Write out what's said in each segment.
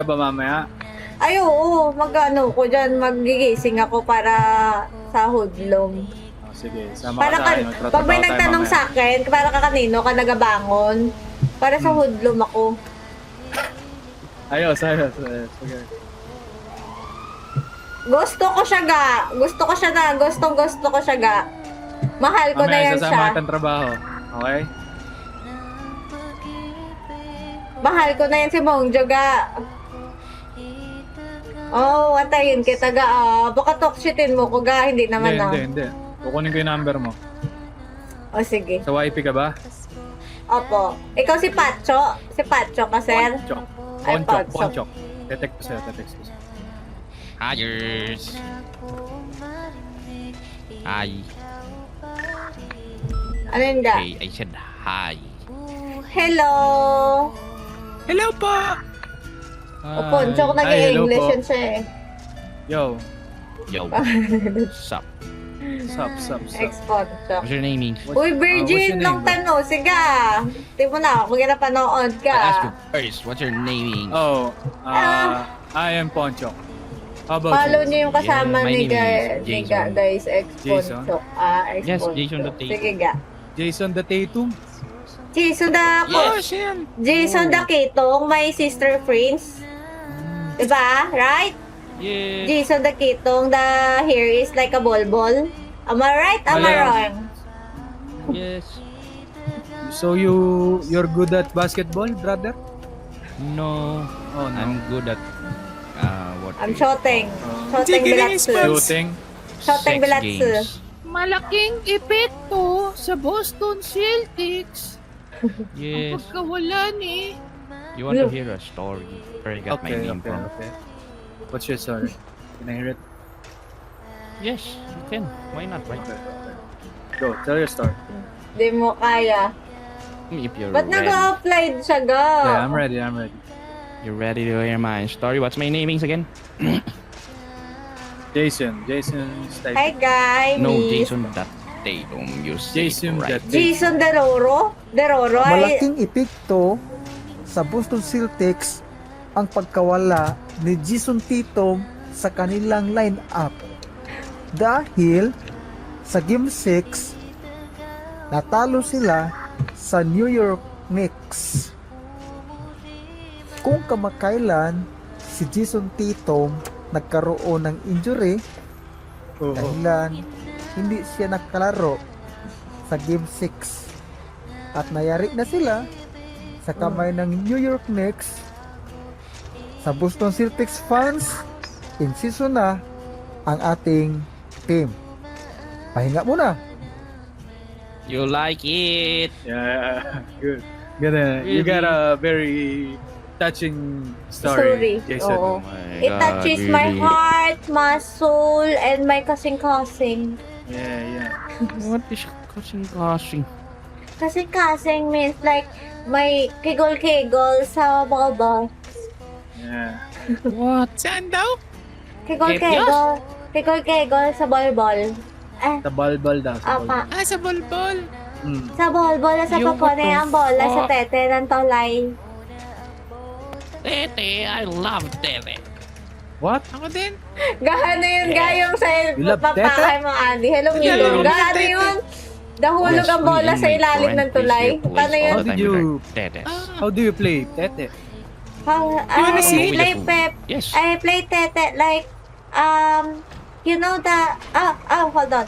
ba mamaya? Ay, oo. Mag-ano ko dyan. Magigising ako para sa hoodlum. Oh, sige, sama Para ka sa ka, akin. pag Magtratrabaho may tayo nagtanong mamaya. sa akin, para ka kanino ka nagabangon. Para sa hoodlum ako. Ayos. Sige. Gusto ko siya ga. Gusto ko siya na. Gusto ko siya ga. Mahal ko na Mamaya yan sasama siya. kitang trabaho. Okay? Mahal ko na yan si Mongjo ga. Oh, watayin kita ga. Baka talkshitin mo ko ga. Hindi naman Hindi. Kukunin ko yung number mo. O sige. Sa YP ka ba? Opo. Ikaw si Pacho. Si Pacho ka, sir. Ay, Ponchok. Tetext ko sa'yo. Hires. Hi. Ano yun ga? Hey, I said hi. Hello. Hello po! O Poncho, nag-i-English yun siya eh. Yo. Yo. Sup? Sup. Ex-Poncho. What's your name? Uy, what's Virgin, your long name, tanong. Sige. Di mo na, kung napanood I ask you ka. first. What's your name? Oh, I am Ponchok. How about Follow you? niyo yung kasama Yeah, my ni name is Ga, Jason. guys. Jason? Ex-Poncho. Yes, Ex-Poncho. Jason the Tatum. Sige ga. Jason the Tatum? Jason the... yan. Jason the Kitong, my sister friends. Diba? Right? Yeah. Jason the Kitong, the hair is like a ball. Am I right? Am I Wala. wrong? Yes. So you're good at basketball, brother? No. Oh, no. I'm good at what? I'm do you shooting. call Shooting bilatsu. Shooting? Shooting sex bilatsu. games. Malaking epekto sa Boston Celtics ang Yes. pagkawala ni You want to hear a story? Where I got my name from? Okay. What's your story? Can I hear it? Yes, you can. Why not, right? Go, tell your story. Di mo kaya. If you're Ba't ready. nag-applied siya ga? Yeah, I'm ready. You're ready to hear my story. What's my namings again? Jason Hi guys. No, Jason that Tatum. You say it Jason right. that Jason Deroro? Deroro ay... Malaking epekto sa Boston Celtics ang pagkawala ni Jason Tatum sa kanilang lineup dahil sa Game 6 natalo sila sa New York Knicks. Kung kamakailan si Jason Tatum nagkaroon ng injury Oh, dahilan hindi siya nakalaro sa Game 6 at nayari na sila sa kamay ng New York Knicks. Sa Boston Celtics fans, in season na ang ating team. Pahinga muna. You like it? yeah, good. You got a very touching story, Story, Jason. oo. Oh my It God, touches my really? heart, my soul, and my kasing-kasing. Yeah. What is kasing? Kasing-kasing means like may kigol-kigol sa baba. Yeah. What? saan daw? Kigol-kigol. Kigol-kigol sa ball-ball. Sa balbal daw. Sa Apa. balbal. Sa bolbol. Sa ball-ball sa You papone what the ang bola sa fuck? tete ng tolay. Tete, I love Tete. What? Ako din. Gahano yun, gayong sa You love papahay mo, Andy. Hello, Yeah, Milo. love Gahano tete. yun? Dahulog ang bola sa ilalim ng tulay. Paano yun? How did you- Tete. How do you play? Tete. wanna see? I play pep. Yes. I play tete like, you know the, hold on.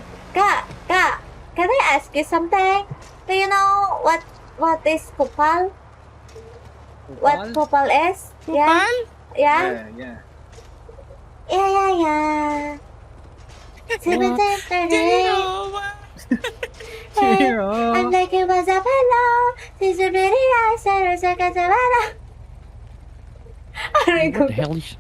Can I ask you something? Do you know what is kupal? What kupal is? Yeah? Pal? Yeah? Yeah. Yeah. Zero. I'm like it was a pillow. She's a pretty nice, and it's like a savannah. Aray ko. What the hell is...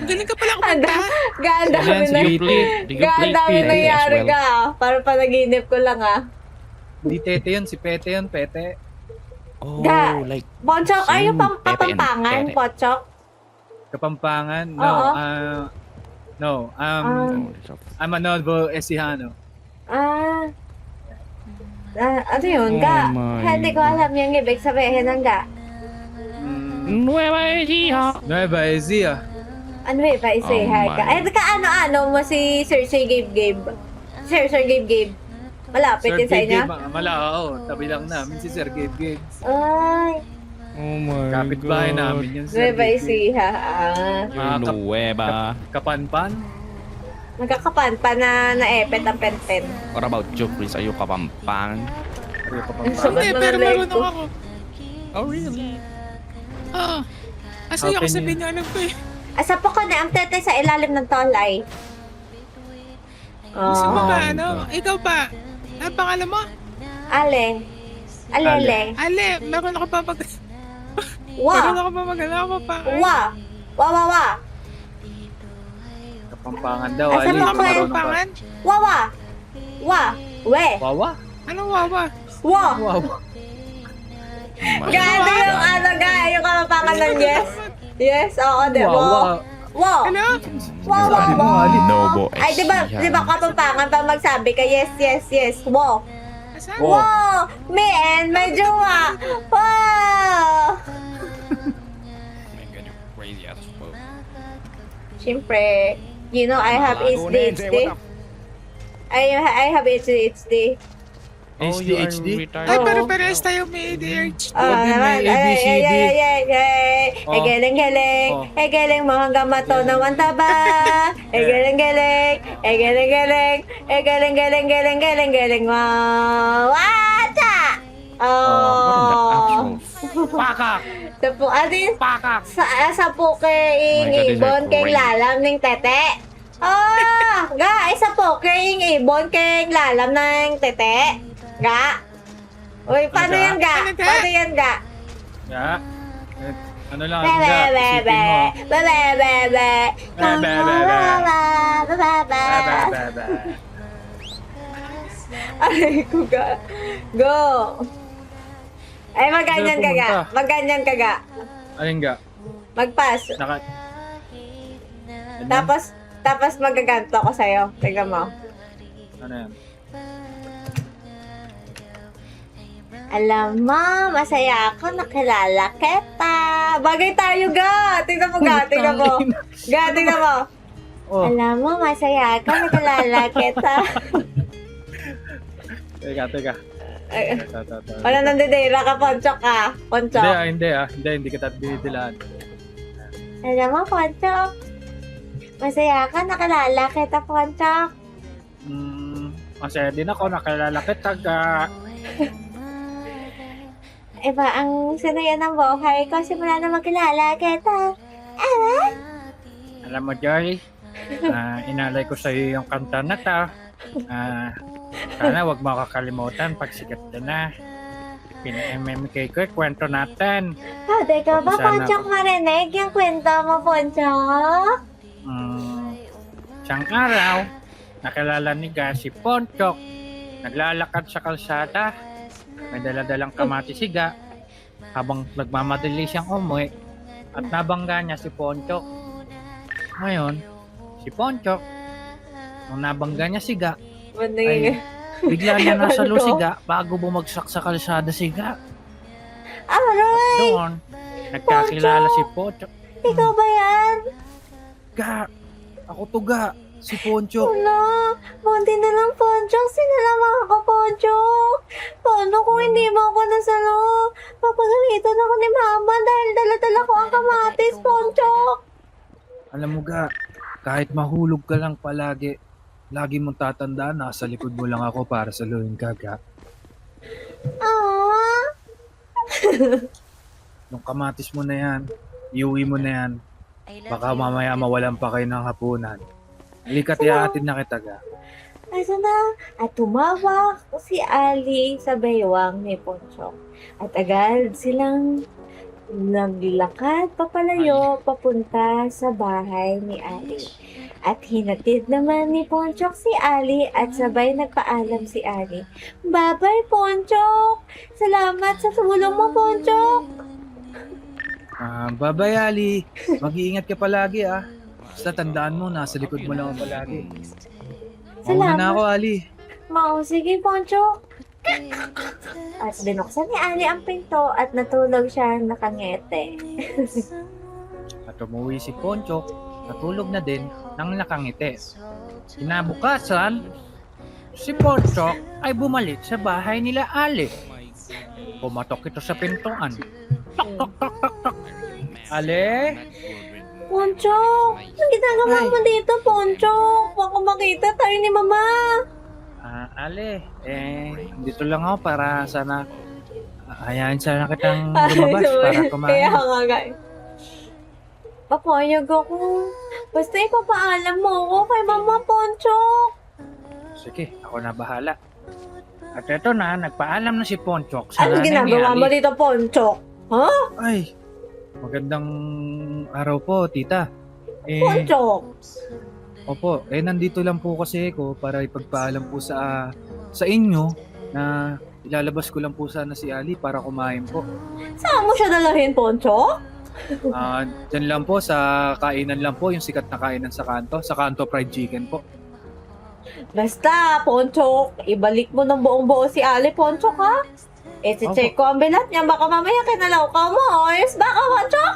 Galing ka pala Ganda, kumanta. ganda Yan, kami si na. Do you play Ganda kami Tete as nangyari well? ka. Para panaginip ko lang Di Tete yun. Si Pete yun. Pete. Oh, Ga- like... Pochok, are you Same Pepe and papampangan, Tete. Pochok? Kapampangan? No. Oo. No. Oh, it's a- I'm a novel Esihano. Ano yun, ga? Oh my Hindi ko alam yung ibig sabihin ng ga. Nueva Ecija. Nueva Ecija. Ano eh, pa isa Oh ka. my. Eh, ano mo si Sir Gabe. Sir Gabe. Malapit yun sa inyo? Tabi lang namin si Sir Gabe. Ay, Oh my Kapit-bahay namin yun, Sir Nueva Gabe. Ecija. Yung Nueva. Kapanpan? Magkakapan pa na epet ang pen-pen. What about you, Chris? Are you kapampangan? Ano Ang sabat Hindi, mo pero ng leg marunong ko. ako. Oh, really? Ah. Kasi How ako can sabihin you- niyo, alam ko eh. Asa po ko na ang tete sa ilalim ng tolay. Gusto mo Oh. ba, ano? Ikaw ba? Ang pangalan mo? Ale. Alele. Ale, meron ako pa mag... Wa. Meron ako pa mag-ala ako pa. Wa. Wa. Kapampangan daw, Asa Ali. mo Ano ko ka Marunong ka. pangan? Wa. Wa. We. Wawa? Anong wawa? Wa. Wow. Ganda yung ano yung kamapangan ng yes. Yes, oo, di ba? Wawa. Wa. Ano? Wa. Sabi mo, Ali. Nobo Ay, di ba kapampangan pa magsabi ka yes. Wow. Asan? Wow. Wow! Me and my jowa! Wow! Crazy as fuck. Siyempre, you know, I have ADHD. I have ADHD. Oh, you are HDHD? Ay, retarded. pero parehas tayo may ADHD. Huwag din may ABCD. Oh. Galing. Oh. Galing, mga gamato naman taba. Galing. Galing. Wow! Wacha! What in the actual Pakak! Sa po, adin, Pakak! sa po kay Oh my God, these ibon are kay crazy. lalam ning tete. Isa po kay ibon kay lalam ng tete. Ga. Uy, paano Ano, yan ga? Ano, ga? Paano yan ga? Ya. Ano lang, Be, ga, be, isipin be, mo. be, be, be, be. Be, be, be, be. Be, be, be. Ba. Ay, ko ga. Go. Ay, maganyan ka ga. pumunta? Maganyan ka ga. Alin ga? Magpas. Naka... Tapos magaganto ko sa'yo. Tingnan mo. Ano yan? Alam mo, masaya ako nakilala kita. Bagay tayo, ga. Tingnan mo, ga. Tingnan mo. Ga, tingnan mo. Oh, Alam mo, masaya ako nakilala kita. teka. Ay, wala nandidira ka, Ponchok ka. Ponchok. Hindi kita dinidilaan. Alam mo, Ponchok. Masaya ka nakilala kita, Ponchok. Masaya din ako, nakilala kita ga. Iba ang sinaya ng buhay ko simula na makilala kita. Alam mo, Joy, inalay ko sa'yo yung kanta na ta. Sana wag mo kakalimutan pag sikat ka na. Pina-MMK ko, kwento natin. Pwede ka ba, Sana- Ponchok, marinig yung kwento mo, Ponchok? Siyang araw, nakilala ni Ga si Ponchok. Naglalakad sa kalsada. May daladalang kamati si Ga. Habang nagmamadali siyang umuwi. At nabangga niya si Ponchok. Ngayon, si Ponchok, nung nabangga niya si Ga, ay bigla niya nasalo si Ga bago bumagsak sa kalsada si Ga. Aray! Doon, nagkakilala si Ponchok. Ikaw ba yan? Ga, ako to Ga, si Ponchok. Wala. Buti na lang, Ponchok. Sinalama ako, Ponchok. Paano kung hindi mo ako nasalo? Papagalitan ako ni Mama dahil dala-dala ko ang kamatis, Ponchok. Alam mo Ga, kahit mahulog ka lang palagi, lagi mong tatandaan, nasa likod mo lang ako para saluhin ka, Ga. Ah. Nung kamatis mo na yan, iuwi mo na yan, baka mamaya mawalan pa kayo ng hapunan. Halika't ihahatid na kita, Ga. Asa na? At tumawak si Ali sa baywang ni Ponchok. At agad silang naglakad papalayo papunta sa bahay ni Ali. At hinatid naman ni Ponchok si Ali at sabay nagpaalam si Ali. Bye-bye, Ponchok! Salamat sa tulong mo, Ponchok! Bye-bye, Ali. Mag-iingat ka palagi, ah. Basta tandaan mo, nasa likod mo lang ako palagi. Mauna na ako, Ali. Sige, Ponchok. At binuksan ni Ali ang pinto at natulog siya nakangete. At umuwi si Ponchok, natulog na din nang nakangiti. Kinabukasan, si Ponchok ay bumalik sa bahay nila Ali. Pumatok ito sa pintuan. Tok, tok, tok, tok, tok. Ali? Ponchok! Ang ginagawa mo dito, Ponchok? Baka makita tayo ni Mama. Ali, dito lang ako para sana hayaan sana kitang lumabas para Kaya kumain. nga guys. Papayag ako. Basta ipapaalam mo ako kay Mama, Ponchok. Sige, ako na bahala. At eto na, nagpaalam na si Ponchok sa Anong nanay ni ginagawa Ali. mo dito, Ponchok? Ha? Ay, magandang araw po, tita. Ponchok? Opo, nandito lang po kasi ako para ipagpaalam po sa inyo na ilalabas ko lang po sana si Ali para kumain po. Saan mo siya dalahin, Ponchok? Dyan lang po, sa kainan lang po, yung sikat na kainan sa Kanto Fried Chicken po. Basta, Ponchok, ibalik mo ng buong buo si Ali, Ponchok, ha? Si-check ko ang bilat niya. Baka mamaya kinalaw ka mo. Ayos ba ka, Ponchok?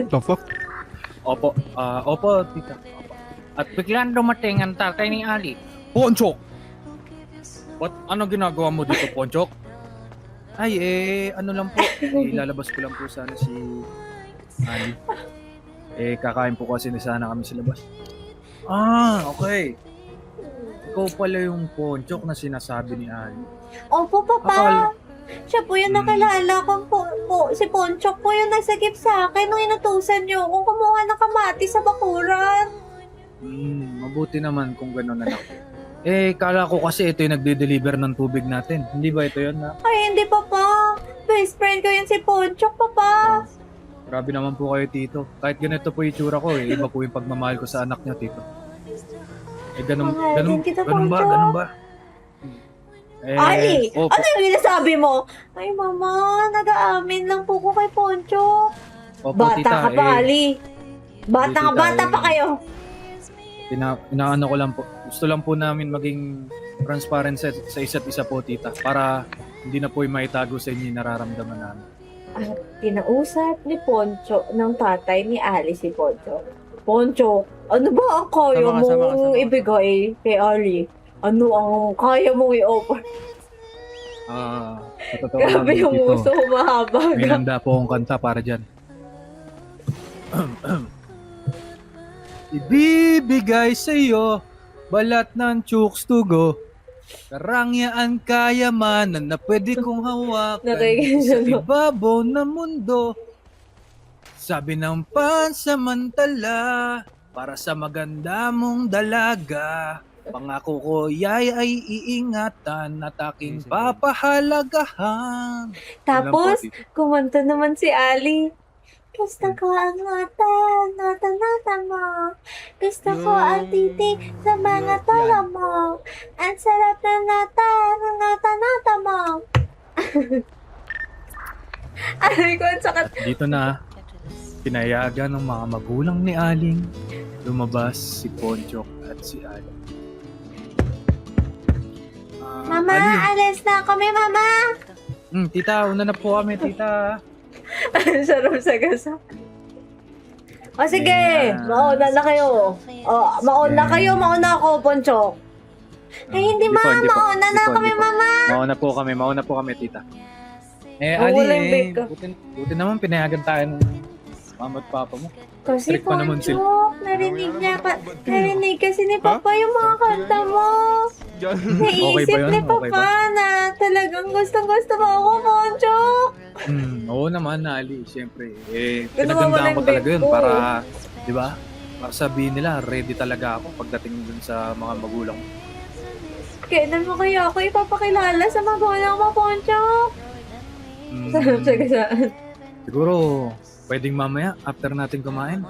The fuck? Opo, tita. Opo. At biglang dumating ang tatay ni Ali. Ponchok! Ano ginagawa mo dito, Ponchok? Ay, ano lang po. Ilalabas ko lang po sana si Ali. Kakain po kasi na sana kami sa labas. Okay. Ikaw pala yung Ponchok na sinasabi ni Ali. Opo, Papa. Siya po yung nakilala ko po. Si Ponchok po yung nagsagip sa akin nung inutusan niyo kung kumuha ng kamati sa bakuran. Mabuti naman kung gano'n anak. Kala ko kasi ito yung nagde-deliver ng tubig natin. Hindi ba ito yun, na? Ay, hindi, Papa. Best friend ko yun si Ponchok, Papa. Grabe naman po kayo, Tito. Kahit ganito po yung itsura ko, iba po yung pagmamahal ko sa anak niyo, Tito. Mahalin kita, Ganun ba? Ponchok. Ganun ba? Ali, Opo. ano yung sinasabi mo? Ay, Mama, nag-aamin lang po ko kay Ponchok. Opo, Bata tita, ka pa, Ali. Bata tita, pa kayo. Inaano ko lang po. Gusto lang po namin maging transparent sa isa't isa po, tita. Para hindi na po yung maitago sa inyo yung nararamdaman namin. At kinausap ni Ponchok ng tatay ni Ali si Ponchok. Ponchok, ano ba ang kaya mong ibigay kay Ali? Ano ang kaya mong i-offer? Sa totoo lang, Grabe yung Tito, uso, mahaba. may handa po akong kanta para dyan. Ibibigay sa'yo balat ng chooks tugo, karangyaan kayamanan na pwede kong hawakan Nakikinig sa ako. ibabaw ng mundo. Sabi ng pansamantala para sa maganda mong dalaga. Pangako ko ay iingatan at aking papahalagahan. Tapos, Yun lang po, kumanta naman si Ali. Gusto ko ang nota mo. Gusto ko ang titig sa mga tala mo. Ang sarap na nota mo. Aray ko, ang sakit. Dito na, pinayagan ng mga magulang ni Aling lumabas si Ponchok at si Ali. Mama, alis na kami, Mama. Tita, una na po kami, tita. Ang sarap sa gasa. O sige, mauna na kayo. Mauna ako, Ponchok. Ay, hindi, Ma. Mauna na kami, Mama. Mauna po kami, tita. Walang Ali, break ka. buti naman pinayagan tayo ng mama at papa mo. Kasi Strict pa naman sila. Ponchok, narinig kasi ni Papa yung mga kanta mo. Naisip ba yun? ni Okay Papa ba? na talagang gustong-gusto mo ako, Ponchok. Oo naman, Ali. Siyempre, Ginawa mo pinagandaan ng ko talaga bait yun ko. para, di ba? Para sabihin nila, ready talaga ako pagdating dun sa mga magulang. Kailan mo kaya ako ipapakilala sa magulang mo, Ponchok? Sarap sa gasaan. Siguro, pwedeng mamaya, after natin kumain.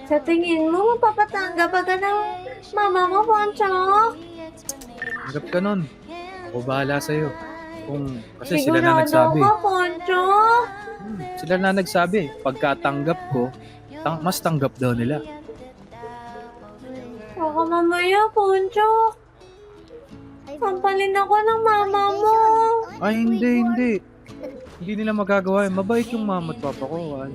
Sa tingin mo, mapapatanggap ka ng mama mo, Ponchok? Hanggat ka nun. Ako bahala sa'yo. Kasi sila na nagsabi. Sigurado ka, Ponchok? Sila na nagsabi. Pagkatanggap ko, mas tanggap daw nila. Baka mamaya, Ponchok. Sampalin ako ng mama mo. Ay, hindi. Hindi nila magagawa. Mabait yung mama at papa ko.